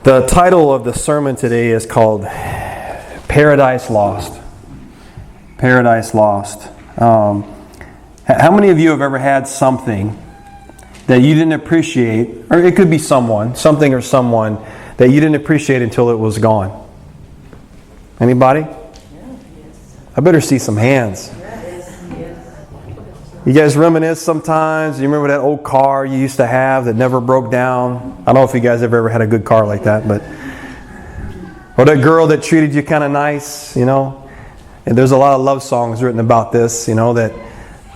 The title of the sermon today is called Paradise Lost. Paradise Lost. How many of you have ever had something that you didn't appreciate, or it could be something or someone that you didn't appreciate until it was gone? Anybody? I better see some hands. You guys reminisce sometimes? You remember that old car you used to have that never broke down? I don't know if you guys ever had a good car like that, but or that girl that treated you kind of nice, you know? And there's a lot of love songs written about this, you know, that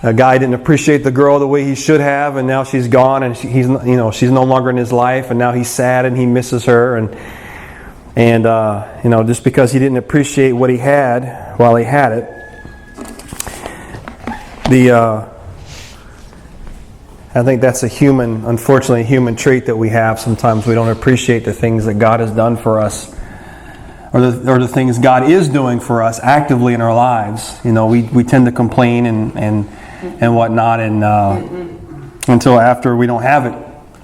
a guy didn't appreciate the girl the way he should have, and now she's gone, and she's no longer in his life, and now he's sad and he misses her, and just because he didn't appreciate what he had while he had it. I think that's unfortunately a human trait that we have. Sometimes we don't appreciate the things that God has done for us, or the things God is doing for us actively in our lives. You know, we tend to complain and whatnot, and until after we don't have it,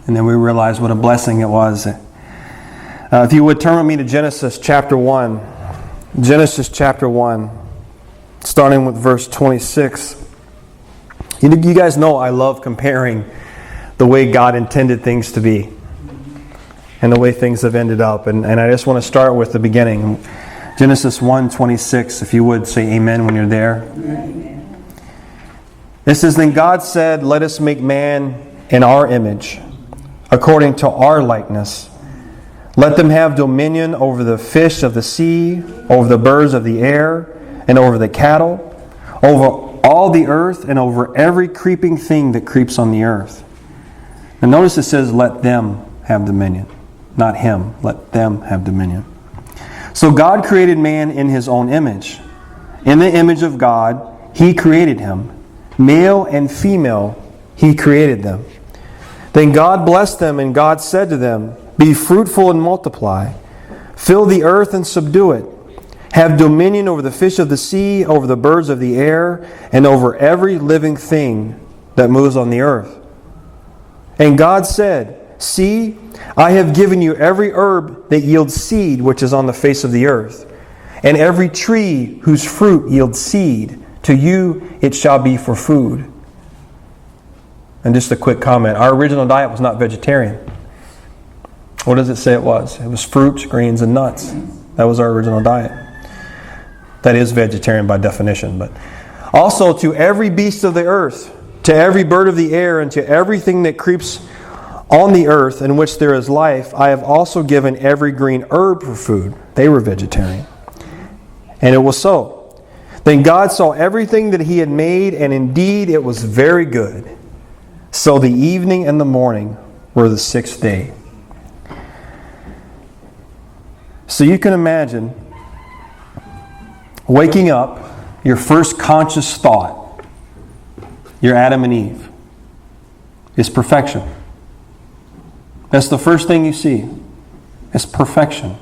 and then we realize what a blessing it was. If you would turn with me to Genesis chapter 1. Genesis chapter 1, starting with verse 26. You guys know I love comparing the way God intended things to be and the way things have ended up. And I just want to start with the beginning. Genesis 1:26, if you would say amen when you're there. Amen. It says, "Then God said, let us make man in our image, according to our likeness. Let them have dominion over the fish of the sea, over the birds of the air, and over the cattle, over all the earth, and over every creeping thing that creeps on the earth." And notice it says, let them have dominion. Not him. Let them have dominion. So God created man in His own image. In the image of God, He created him. Male and female, He created them. Then God blessed them, and God said to them, be fruitful and multiply. Fill the earth and subdue it. Have dominion over the fish of the sea, over the birds of the air, and over every living thing that moves on the earth. And God said, see, I have given you every herb that yields seed which is on the face of the earth, and every tree whose fruit yields seed. To you it shall be for food. And just a quick comment. Our original diet was not vegetarian. What does it say it was? It was fruits, grains, and nuts. That was our original diet. That is vegetarian by definition. But also to every beast of the earth, to every bird of the air, and to everything that creeps on the earth in which there is life, I have also given every green herb for food. They were vegetarian. And it was so. Then God saw everything that He had made, and indeed it was very good. So the evening and the morning were the sixth day. So you can imagine waking up, your first conscious thought, you're Adam and Eve, is perfection. That's the first thing you see. It's perfection.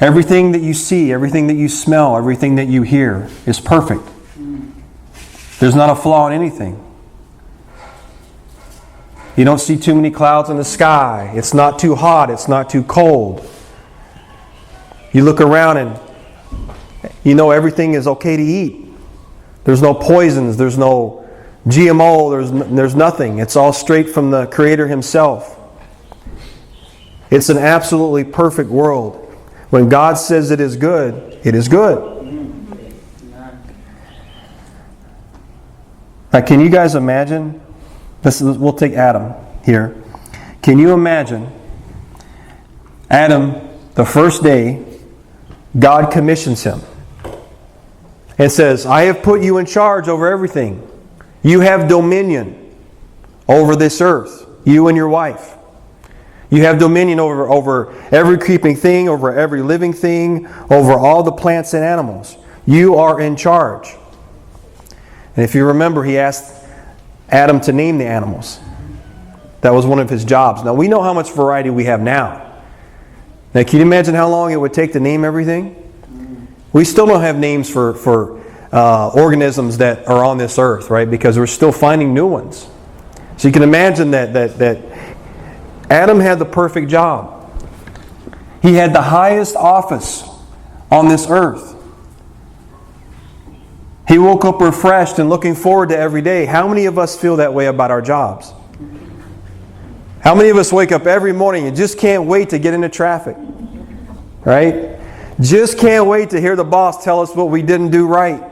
Everything that you see, everything that you smell, everything that you hear is perfect. There's not a flaw in anything. You don't see too many clouds in the sky. It's not too hot. It's not too cold. You look around and you know everything is okay to eat. There's no poisons. There's no GMO. There's nothing. It's all straight from the Creator Himself. It's an absolutely perfect world. When God says it is good, it is good. Now, can you guys imagine? We'll take Adam here. Can you imagine Adam, the first day, God commissions him and says, I have put you in charge over everything. You have dominion over this earth, you and your wife. You have dominion over every creeping thing, over every living thing, over all the plants and animals. You are in charge. And if you remember, He asked Adam to name the animals. That was one of his jobs. Now, we know how much variety we have now. Now, can you imagine how long it would take to name everything? We still don't have names for organisms that are on this earth, right? Because we're still finding new ones. So you can imagine that Adam had the perfect job. He had the highest office on this earth. He woke up refreshed and looking forward to every day. How many of us feel that way about our jobs? How many of us wake up every morning and just can't wait to get into traffic? Right? Just can't wait to hear the boss tell us what we didn't do right.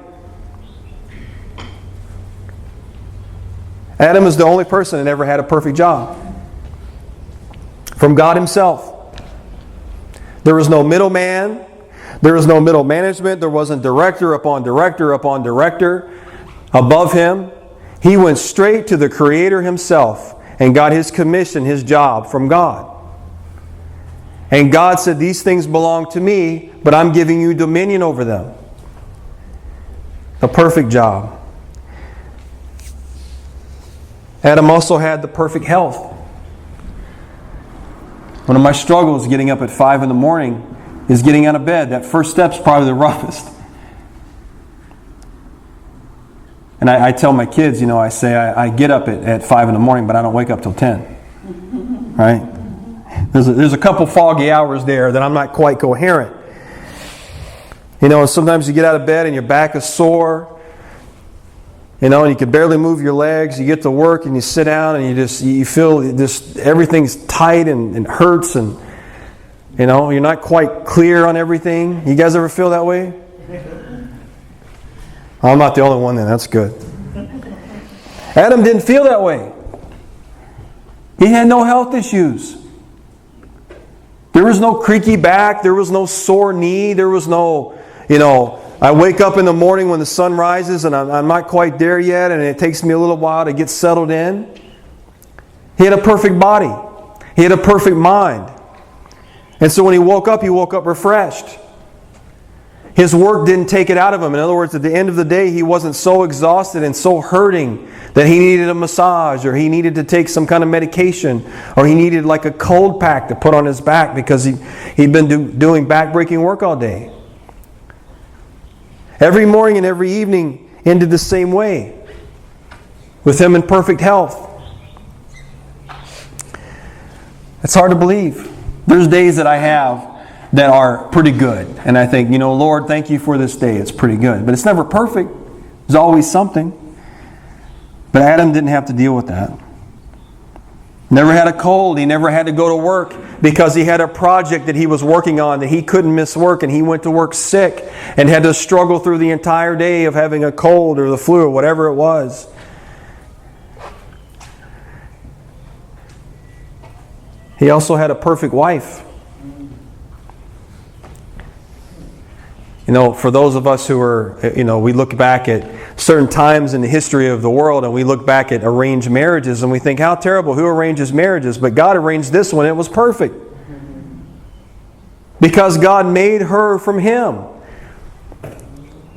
Adam is the only person that ever had a perfect job. From God Himself. There was no middleman. There was no middle management. There wasn't director upon director upon director above him. He went straight to the Creator Himself and got his commission, his job from God. And God said, these things belong to me, but I'm giving you dominion over them. A perfect job. Adam also had the perfect health. One of my struggles getting up at 5 in the morning is getting out of bed. That first step's probably the roughest. And I tell my kids, I say I get up at 5 in the morning, but I don't wake up till 10. Right? There's a couple foggy hours there that I'm not quite coherent. Sometimes you get out of bed and your back is sore. And you can barely move your legs. You get to work and you sit down and you feel everything's tight and hurts and you're not quite clear on everything. You guys ever feel that way? I'm not the only one then. That's good. Adam didn't feel that way. He had no health issues. There was no creaky back. There was no sore knee. There was no, I wake up in the morning when the sun rises and I'm not quite there yet and it takes me a little while to get settled in. He had a perfect body. He had a perfect mind. And so when he woke up refreshed. His work didn't take it out of him. In other words, at the end of the day, he wasn't so exhausted and so hurting that he needed a massage or he needed to take some kind of medication or he needed like a cold pack to put on his back because he'd been doing back-breaking work all day. Every morning and every evening ended the same way, with him in perfect health. It's hard to believe. There's days that I have that are pretty good. And I think, Lord, thank you for this day. It's pretty good. But it's never perfect. There's always something. But Adam didn't have to deal with that. Never had a cold. He never had to go to work because he had a project that he was working on that he couldn't miss work, and he went to work sick and had to struggle through the entire day of having a cold or the flu or whatever it was. He also had a perfect wife. For those of us who are, we look back at certain times in the history of the world and we look back at arranged marriages and we think, how terrible, who arranges marriages? But God arranged this one, it was perfect. Because God made her from Him.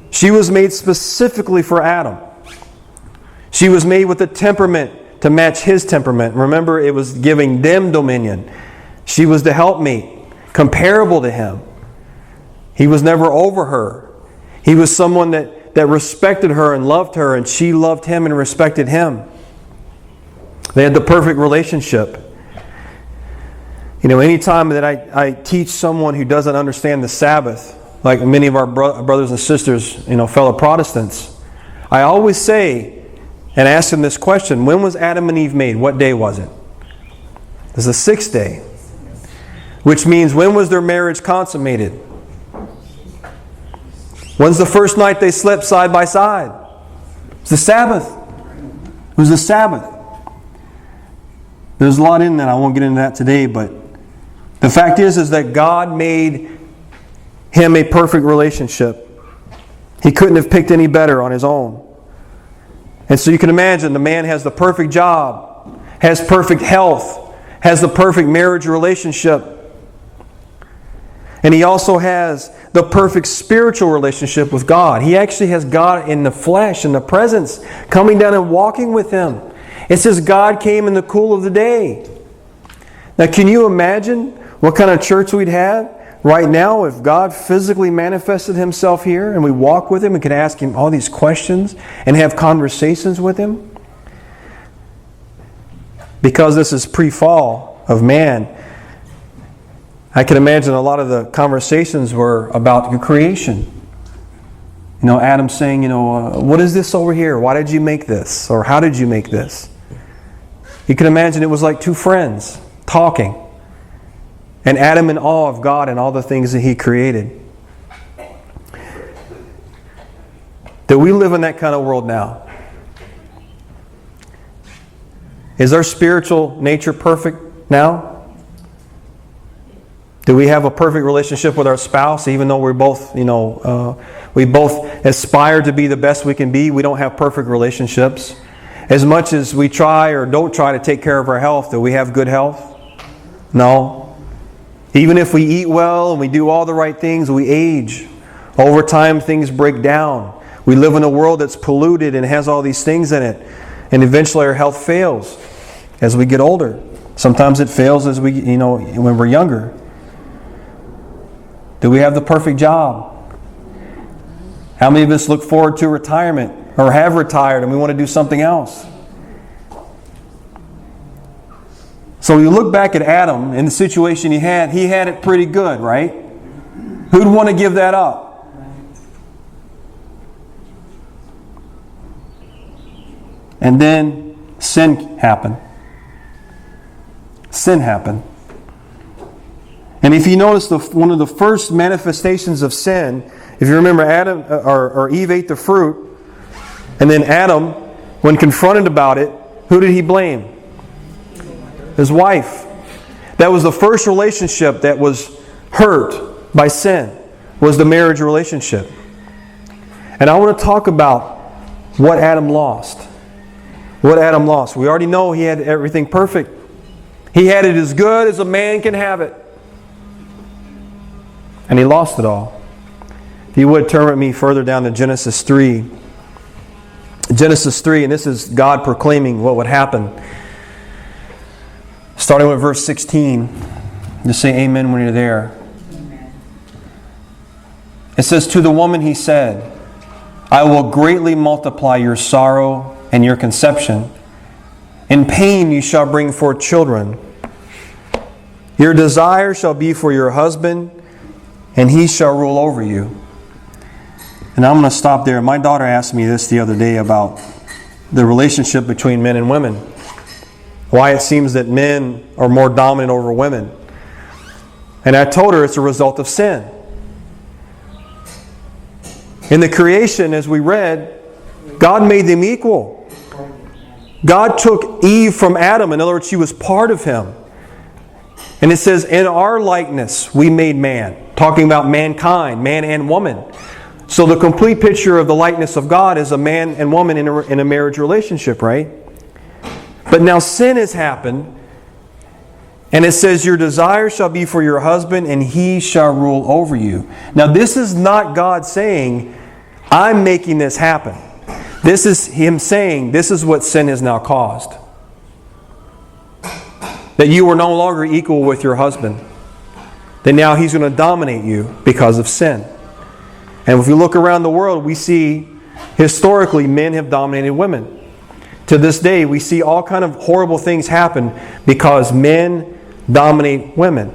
She was made specifically for Adam. She was made with a temperament to match his temperament. Remember, it was giving them dominion. She was the helpmate, comparable to him. He was never over her. He was someone that respected her and loved her, and she loved him and respected him. They had the perfect relationship. Anytime that I teach someone who doesn't understand the Sabbath, like many of our brothers and sisters, fellow Protestants, I always say and ask them this question: when was Adam and Eve made? What day was it? It was the sixth day. Which means, when was their marriage consummated? When's the first night they slept side by side? It's the Sabbath. It was the Sabbath. There's a lot in that. I won't get into that today, but the fact is that God made him a perfect relationship. He couldn't have picked any better on his own. And so you can imagine the man has the perfect job, has perfect health, has the perfect marriage relationship. And he also has the perfect spiritual relationship with God. He actually has God in the flesh, in the presence, coming down and walking with him. It says God came in the cool of the day. Now, can you imagine what kind of church we'd have right now if God physically manifested Himself here and we walk with Him and could ask Him all these questions and have conversations with Him? Because this is pre-fall of man, I can imagine a lot of the conversations were about your creation. Adam saying, what is this over here? Why did you make this? Or how did you make this? You can imagine it was like two friends talking. And Adam in awe of God and all the things that He created. Do we live in that kind of world now? Is our spiritual nature perfect now? Do we have a perfect relationship with our spouse, even though we both aspire to be the best we can be? We don't have perfect relationships. As much as we try or don't try to take care of our health, do we have good health? No. Even if we eat well and we do all the right things, we age. Over time, things break down. We live in a world that's polluted and has all these things in it. And eventually our health fails as we get older. Sometimes it fails as when we're younger. Do we have the perfect job? How many of us look forward to retirement or have retired and we want to do something else? So you look back at Adam and the situation he had it pretty good, right? Who'd want to give that up? And then sin happened. Sin happened. And if you notice, one of the first manifestations of sin, if you remember, Adam or Eve ate the fruit, and then Adam, when confronted about it, who did he blame? His wife. That was the first relationship that was hurt by sin, was the marriage relationship. And I want to talk about what Adam lost. What Adam lost. We already know he had everything perfect. He had it as good as a man can have it. And he lost it all. If you would, turn with me further down to Genesis 3. Genesis 3, and this is God proclaiming what would happen. Starting with verse 16. Just say amen when you're there. It says, "To the woman He said, I will greatly multiply your sorrow and your conception. In pain you shall bring forth children. Your desire shall be for your husband, and he shall rule over you." And I'm going to stop there. My daughter asked me this the other day about the relationship between men and women. Why it seems that men are more dominant over women. And I told her it's a result of sin. In the creation, as we read, God made them equal. God took Eve from Adam. In other words, she was part of him. And it says, in our likeness we made man. Talking about mankind, man and woman. So the complete picture of the likeness of God is a man and woman in a marriage relationship, right? But now sin has happened. And it says, your desire shall be for your husband, and he shall rule over you. Now this is not God saying, I'm making this happen. This is Him saying, this is what sin has now caused. That you are no longer equal with your husband. That now he's going to dominate you because of sin. And if we look around the world, we see historically men have dominated women. To this day, we see all kind of horrible things happen because men dominate women.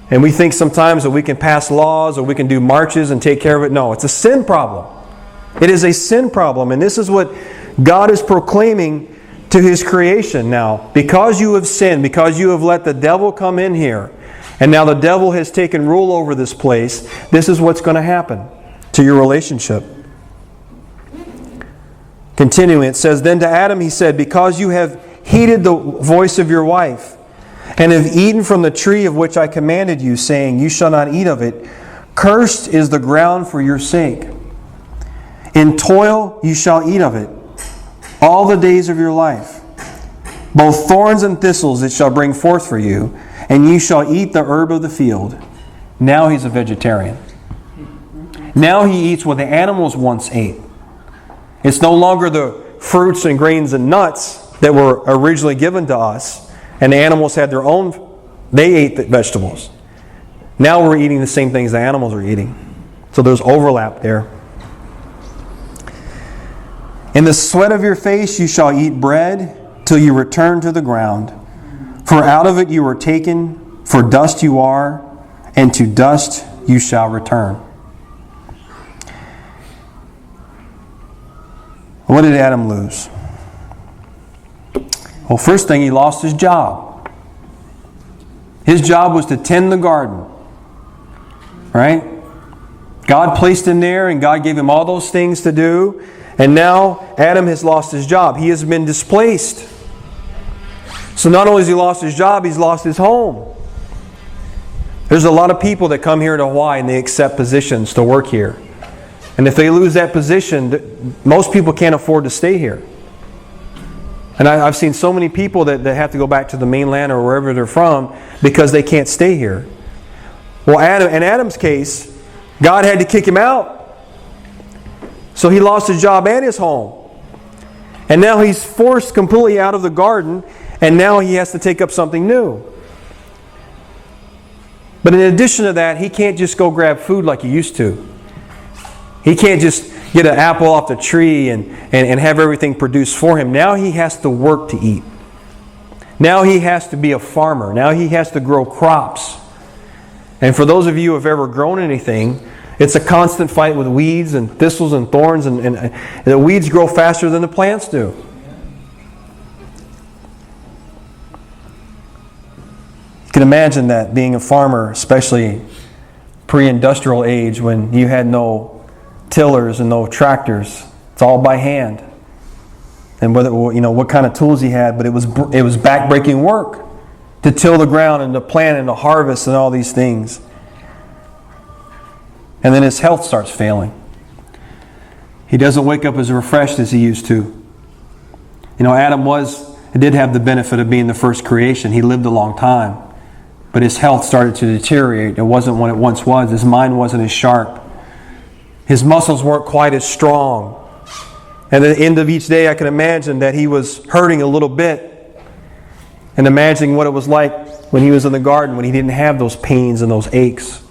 And we think sometimes that we can pass laws or we can do marches and take care of it. No, it's a sin problem. It is a sin problem. And this is what God is proclaiming to His creation now. Because you have sinned, because you have let the devil come in here, and now the devil has taken rule over this place, this is what's going to happen to your relationship. Continuing, it says, then to Adam He said, because you have heeded the voice of your wife, and have eaten from the tree of which I commanded you, saying, you shall not eat of it, cursed is the ground for your sake. In toil you shall eat of it all the days of your life. Both thorns and thistles it shall bring forth for you, and you shall eat the herb of the field. Now he's a vegetarian. Now he eats what the animals once ate. It's no longer the fruits and grains and nuts that were originally given to us, and the animals had their own, they ate the vegetables. Now we're eating the same things the animals are eating. So there's overlap there. In the sweat of your face you shall eat bread till you return to the ground. For out of it you were taken, For dust you are, and to dust you shall return. What did Adam lose? Well, first thing, he lost his job. His job was to tend the garden. Right? God placed him there, and God gave him all those things to do. And now Adam has lost his job. He has been displaced. So not only has he lost his job, he's lost his home. There's a lot of people that come here to Hawaii and they accept positions to work here. And if they lose that position, most people can't afford to stay here. And I've seen so many people that have to go back to the mainland or wherever they're from because they can't stay here. Well, in Adam's case, God had to kick him out. So he lost his job and his home. And now he's forced completely out of the garden, and now he has to take up something new. But in addition to that, he can't just go grab food like he used to. He can't just get an apple off the tree and have everything produced for him. Now he has to work to eat. Now he has to be a farmer. Now he has to grow crops. And for those of you who have ever grown anything, it's a constant fight with weeds and thistles and thorns, and the weeds grow faster than the plants do. You can imagine that, being a farmer, especially pre-industrial age when you had no tillers and no tractors. It's all by hand. And whether what kind of tools he had, but it was back-breaking work to till the ground and to plant and to harvest and all these things. And then his health starts failing. He doesn't wake up as refreshed as he used to. Adam did have the benefit of being the first creation. He lived a long time. But his health started to deteriorate. It wasn't what it once was. His mind wasn't as sharp. His muscles weren't quite as strong. And at the end of each day, I can imagine that he was hurting a little bit. And imagining what it was like when he was in the garden, when he didn't have those pains and those aches,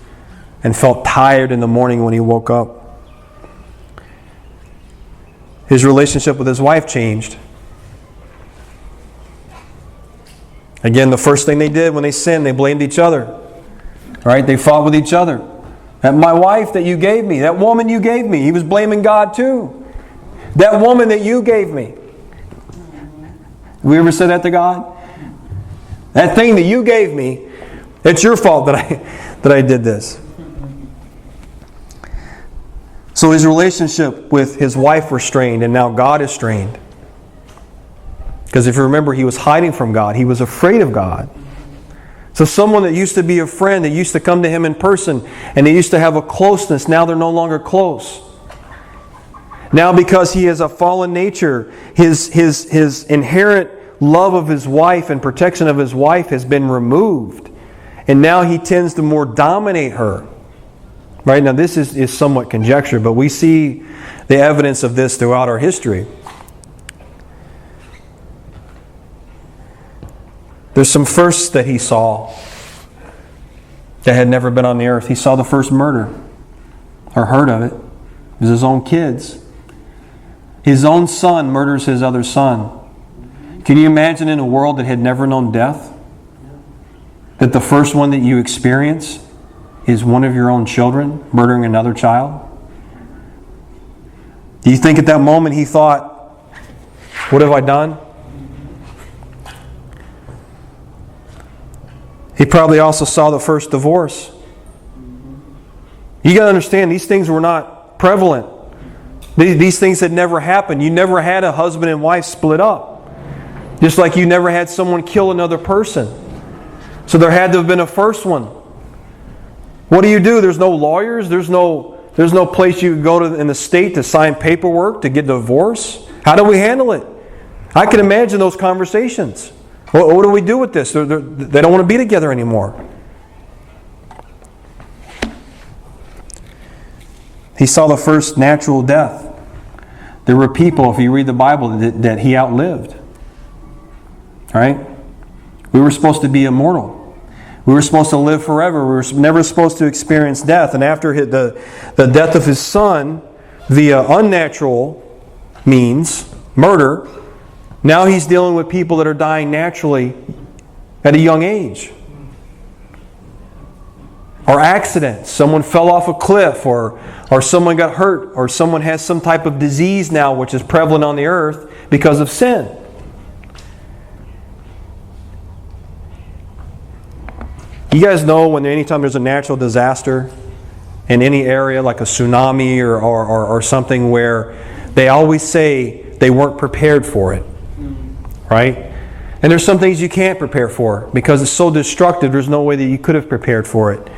and felt tired in the morning when he woke up. His relationship with his wife changed. Again, the first thing they did when they sinned, they blamed each other. Right? They fought with each other. That my wife that you gave me, that woman you gave me, he was blaming God too. That woman that you gave me. Have we ever said that to God? That thing that you gave me, it's your fault that I did this. So his relationship with his wife was strained, and now God is strained. Because if you remember, he was hiding from God. He was afraid of God. So someone that used to be a friend, that used to come to him in person, and they used to have a closeness, now they're no longer close. Now because he has a fallen nature, his inherent love of his wife and protection of his wife has been removed. And now he tends to more dominate her. Right? Now this is somewhat conjecture, but we see the evidence of this throughout our history. There's some firsts that he saw that had never been on the earth. He saw the first murder, or heard of it. It was his own kids. His own son murders his other son. Can you imagine in a world that had never known death, that the first one that you experience is one of your own children murdering another child? Do you think at that moment he thought, what have I done? He probably also saw the first divorce. You got to understand, these things were not prevalent. These things had never happened. You never had a husband and wife split up. Just like you never had someone kill another person. So there had to have been a first one. What do? There's no lawyers. There's no place you can go to in the state to sign paperwork to get a divorce. How do we handle it? I can imagine those conversations. What do we do with this? They don't want to be together anymore. He saw the first natural death. There were people, if you read the Bible, that he outlived. Right? We were supposed to be immortal. We were supposed to live forever. We were never supposed to experience death. And after the death of his son via unnatural means, murder, now he's dealing with people that are dying naturally at a young age. or accidents. Someone fell off a cliff, or someone got hurt, or someone has some type of disease now which is prevalent on the earth because of sin. You guys know when anytime there's a natural disaster in any area, like a tsunami or something, where they always say they weren't prepared for it, right? And there's some things you can't prepare for because it's so destructive. There's no way that you could have prepared for it.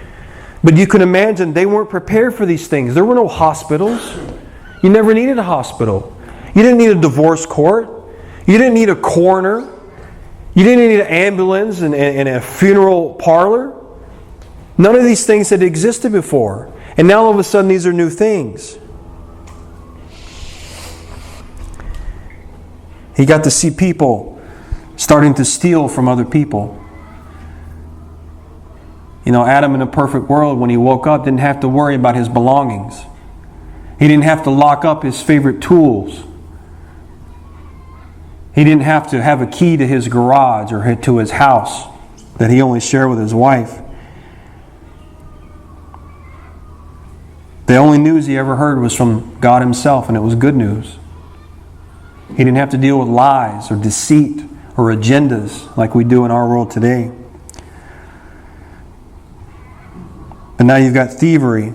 But you can imagine they weren't prepared for these things. There were no hospitals. You never needed a hospital. You didn't need a divorce court. You didn't need a coroner. You didn't need an ambulance and a funeral parlor. None of these things had existed before. And now all of a sudden these are new things. He got to see people starting to steal from other people. You know, Adam in a perfect world, when he woke up, didn't have to worry about his belongings. He didn't have to lock up his favorite tools. He didn't have to have a key to his garage or to his house that he only shared with his wife. The only news he ever heard was from God Himself, and it was good news. He didn't have to deal with lies or deceit or agendas like we do in our world today. But now you've got thievery.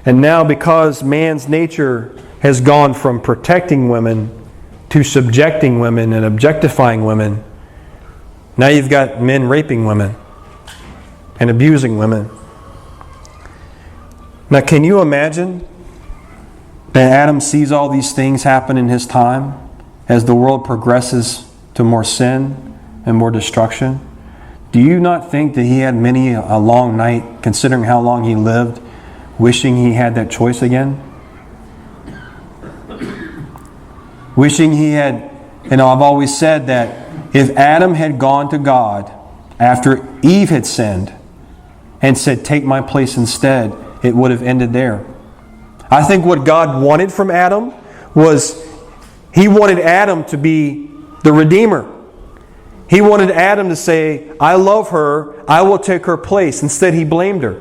And now because man's nature has gone from protecting women to subjecting women and objectifying women, now you've got men raping women and abusing women. Now can you imagine that Adam sees all these things happen in his time as the world progresses to more sin and more destruction? Do you not think that he had many a long night, considering how long he lived, wishing he had that choice again? Wishing he had, I've always said that if Adam had gone to God after Eve had sinned and said, "Take my place instead," it would have ended there. I think what God wanted from Adam was He wanted Adam to be the Redeemer. He wanted Adam to say, "I love her, I will take her place." Instead, he blamed her.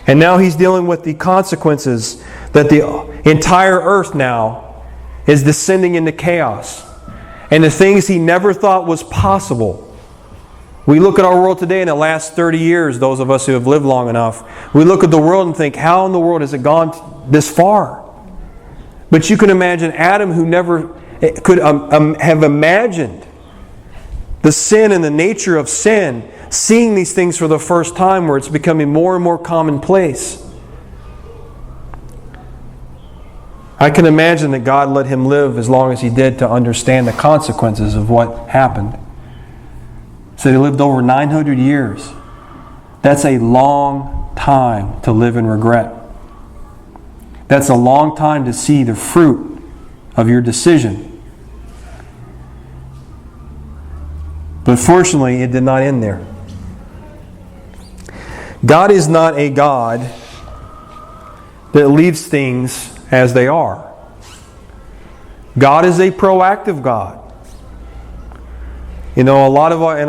And now he's dealing with the consequences that the entire earth now is descending into chaos. And the things he never thought was possible. We look at our world today in the last 30 years, those of us who have lived long enough, we look at the world and think, how in the world has it gone this far? But you can imagine Adam, who never could have imagined the sin and the nature of sin, seeing these things for the first time where it's becoming more and more commonplace. I can imagine that God let him live as long as he did to understand the consequences of what happened. So he lived over 900 years. That's a long time to live in regret. That's a long time to see the fruit of your decision. But fortunately, it did not end there. God is not a God that leaves things as they are. God is a proactive God. You know, a lot of in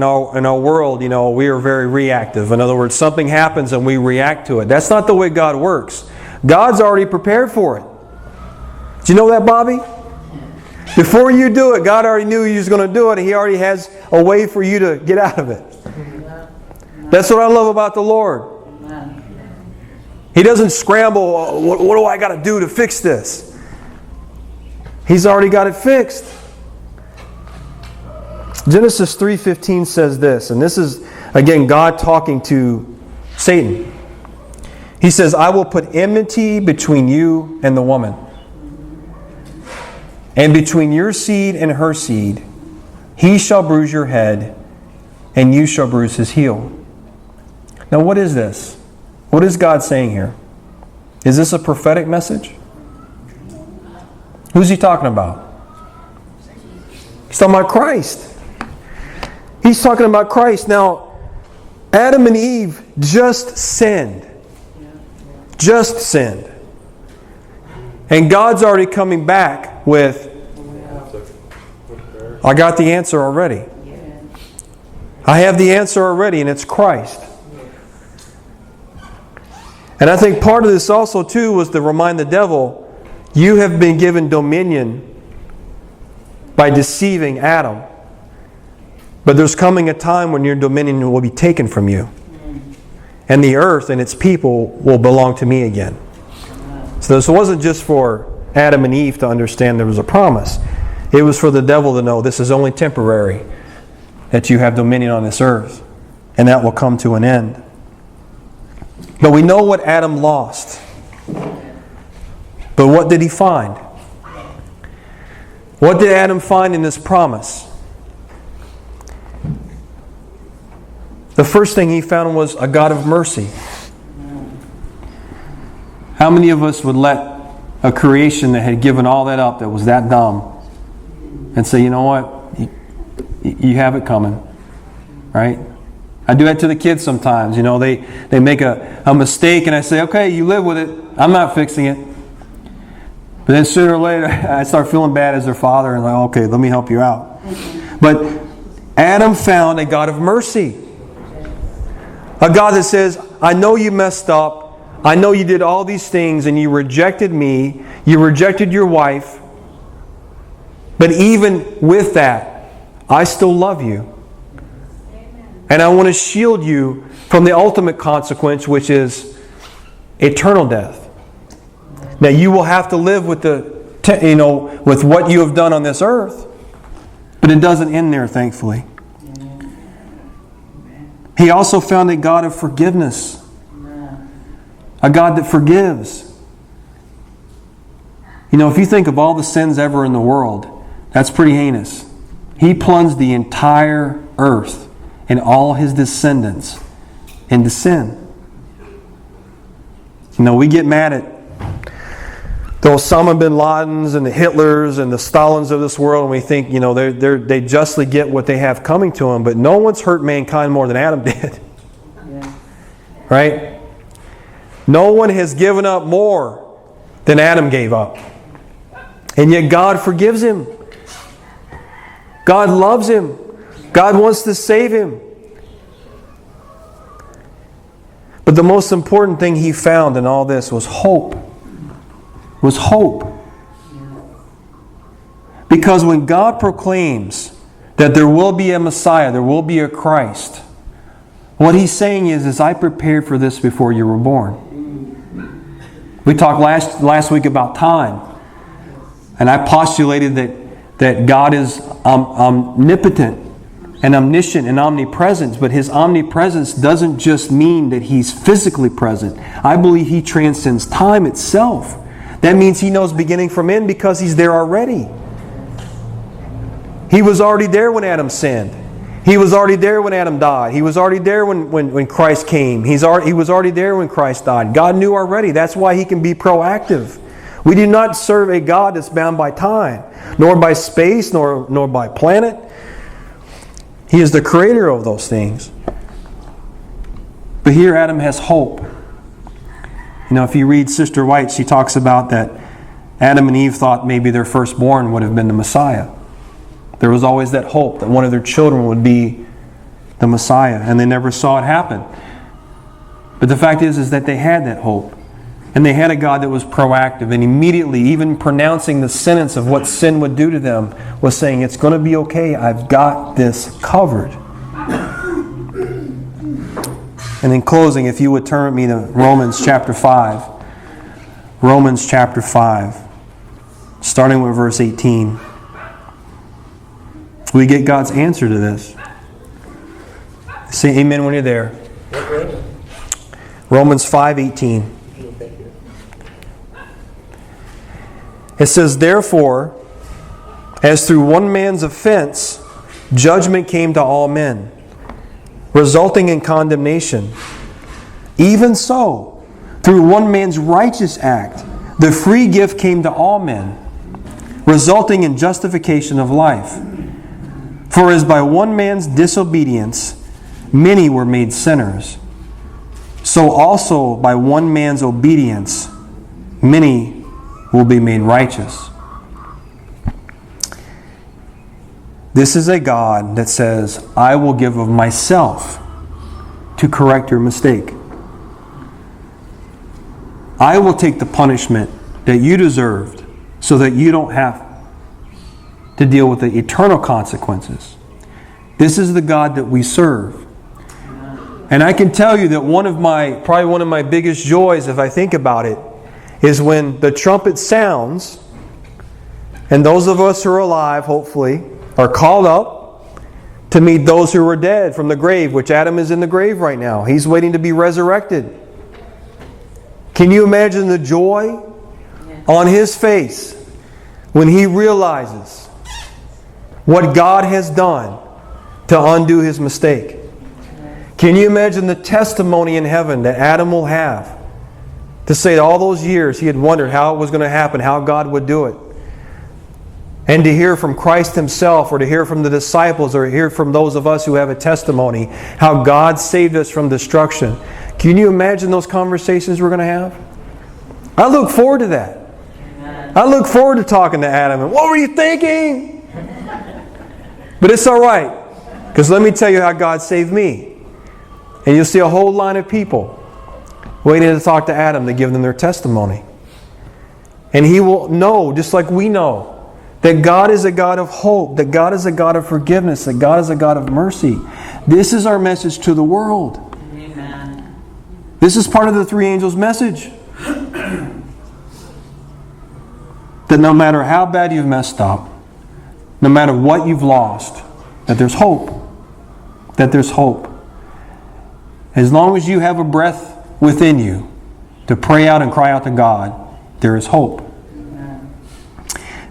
our world, you know, we are very reactive. In other words, something happens and we react to it. That's not the way God works. God's already prepared for it. Do you know that, Bobby? Before you do it, God already knew you was going to do it, and He already has a way for you to get out of it. That's what I love about the Lord. He doesn't scramble, what do I got to do to fix this? He's already got it fixed. Genesis 3:15 says this, and this is, again, God talking to Satan. He says, "I will put enmity between you and the woman, and between your seed and her seed. He shall bruise your head, and you shall bruise his heel." Now what is this? What is God saying here? Is this a prophetic message? Who's He talking about? He's talking about Christ. He's talking about Christ. Now, Adam and Eve just sinned. Just sinned. And God's already coming back with, I got the answer already. I have the answer already, and it's Christ. And I think part of this also, too, was to remind the devil, you have been given dominion by deceiving Adam. But there's coming a time when your dominion will be taken from you. And the earth and its people will belong to me again. So this wasn't just for Adam and Eve to understand there was a promise. It was for the devil to know this is only temporary, that you have dominion on this earth. And that will come to an end. But we know what Adam lost. But what did he find? What did Adam find in this promise? The first thing he found was a God of mercy. How many of us would let a creation that had given all that up, that was that dumb, and say, you know what? You have it coming. Right? I do that to the kids sometimes. You know, they make a mistake and I say, okay, you live with it. I'm not fixing it. But then sooner or later, I start feeling bad as their father and like, okay, let me help you out. But Adam found a God of mercy. A God that says, I know you messed up. I know you did all these things and you rejected me. You rejected your wife. But even with that, I still love you. And I want to shield you from the ultimate consequence, which is eternal death. Now you will have to live with with what you have done on this earth. But it doesn't end there, thankfully. He also found a God of forgiveness. A God that forgives. You know, if you think of all the sins ever in the world, that's pretty heinous. He plunged the entire earth and all his descendants into sin. You know, we get mad at the Osama bin Ladens and the Hitlers and the Stalins of this world, and we think, you know, they justly get what they have coming to them, but no one's hurt mankind more than Adam did. Yeah. Right? No one has given up more than Adam gave up. And yet God forgives him. God loves him. God wants to save him. But the most important thing he found in all this was hope. Was hope. Because when God proclaims that there will be a Messiah, there will be a Christ, what He's saying is I prepared for this before you were born. We talked last week about time. And I postulated that God is omnipotent and omniscient and omnipresent, but His omnipresence doesn't just mean that He's physically present. I believe He transcends time itself. That means He knows beginning from end because He's there already. He was already there when Adam sinned. He was already there when Adam died. He was already there when Christ came. He was already there when Christ died. God knew already. That's why He can be proactive. We do not serve a God that's bound by time, nor by space, nor by planet. He is the creator of those things. But here Adam has hope. You know, if you read Sister White, she talks about that Adam and Eve thought maybe their firstborn would have been the Messiah. There was always that hope that one of their children would be the Messiah, and they never saw it happen. But the fact is that they had that hope. And they had a God that was proactive, and immediately, even pronouncing the sentence of what sin would do to them, was saying, it's going to be okay, I've got this covered. And in closing, if you would turn with me to Romans chapter 5. Romans chapter 5, starting with verse 18. We get God's answer to this. Say amen when you're there. Romans 5:18. It says, therefore, as through one man's offense, judgment came to all men, resulting in condemnation. Even so, through one man's righteous act, the free gift came to all men, resulting in justification of life. For as by one man's disobedience, many were made sinners, so also by one man's obedience, many will be made righteous. This is a God that says, I will give of myself to correct your mistake. I will take the punishment that you deserved so that you don't have to deal with the eternal consequences. This is the God that we serve. And I can tell you that probably one of my biggest joys, if I think about it, is when the trumpet sounds and those of us who are alive, hopefully, are called up to meet those who were dead from the grave, which Adam is in the grave right now. He's waiting to be resurrected. Can you imagine the joy on his face when he realizes what God has done to undo his mistake? Can you imagine the testimony in heaven that Adam will have to say all those years he had wondered how it was going to happen, how God would do it? And to hear from Christ himself, or to hear from the disciples, or hear from those of us who have a testimony, how God saved us from destruction. Can you imagine those conversations we're going to have? I look forward to that. I look forward to talking to Adam. And what were you thinking? But it's all right. Because let me tell you how God saved me. And you'll see a whole line of people waiting to talk to Adam to give them their testimony. And he will know, just like we know, that God is a God of hope, that God is a God of forgiveness, that God is a God of mercy. This is our message to the world. Amen. This is part of the three angels' message. That no matter how bad you've messed up, no matter what you've lost, that there's hope. That there's hope. As long as you have a breath within you to pray out and cry out to God, there is hope.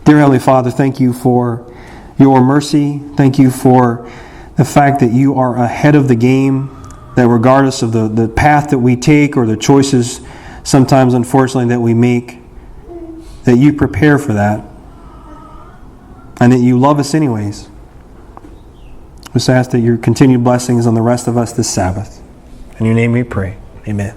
Dear Heavenly Father, thank you for your mercy. Thank you for the fact that you are ahead of the game, that regardless of the path that we take or the choices sometimes, unfortunately, that we make, that you prepare for that and that you love us anyways. Just ask that your continued blessings on the rest of us this Sabbath. In your name we pray. Amen.